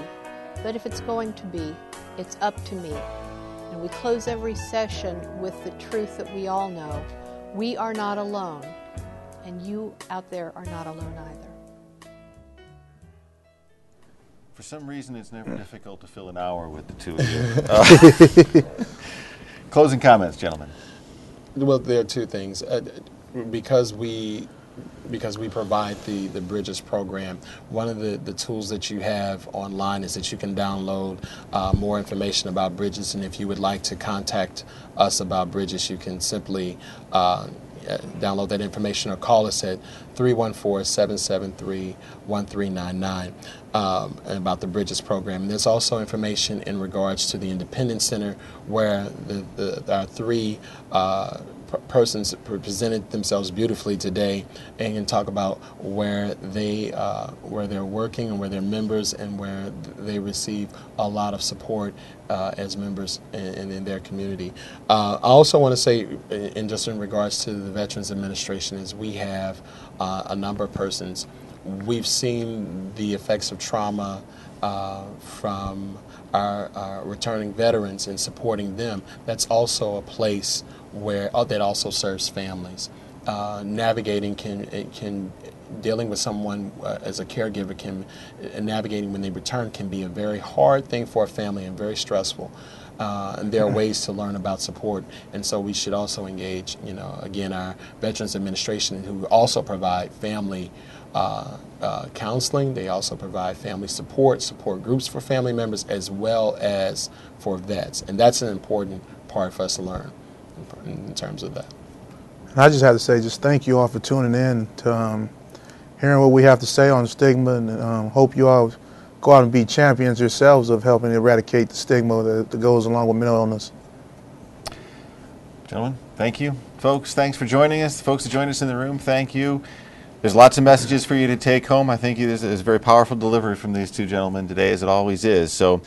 but if it's going to be, it's up to me. And we close every session with the truth that we all know. We are not alone, and you out there are not alone either. For some reason, it's never difficult to fill an hour with the two of you. Closing comments, gentlemen. Well, there are two things. Because we provide the Bridges program, one of the tools that you have online is that you can download more information about Bridges, and if you would like to contact us about Bridges, you can simply download that information or call us at 314-773-1399 about the Bridges program. And there's also information in regards to the Independence Center, where our three persons presented themselves beautifully today, and can talk about where they're working and where they're members and where they receive a lot of support as members in their community. I also want to say, in regards to the Veterans Administration, is we have a number of persons. We've seen the effects of trauma from our returning veterans and supporting them. That's also a place where that also serves families. Navigating dealing with someone as a caregiver navigating when they return can be a very hard thing for a family and very stressful. And there are ways to learn about support, and so we should also engage, again, our Veterans Administration, who also provide family counseling. They also provide family support groups for family members, as well as for vets, and that's an important part for us to learn in terms of that. And I just have to say, just thank you all for tuning in to hearing what we have to say on stigma, and hope you all go out and be champions yourselves of helping eradicate the stigma that goes along with mental illness. Gentlemen, thank you. Folks, thanks for joining us. The folks that joined us in the room, thank you. There's lots of messages for you to take home. I think this is a very powerful delivery from these two gentlemen today, as it always is. So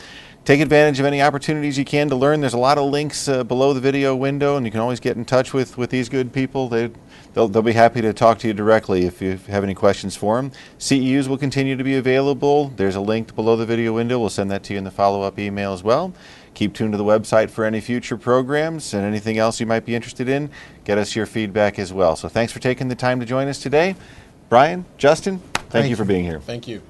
take advantage of any opportunities you can to learn. There's a lot of links below the video window, and you can always get in touch with these good people. They'll be happy to talk to you directly if you have any questions for them. CEUs will continue to be available. There's a link below the video window. We'll send that to you in the follow-up email as well. Keep tuned to the website for any future programs and anything else you might be interested in. Get us your feedback as well. So thanks for taking the time to join us today. Brian, Justin, thank you for being here. Thank you.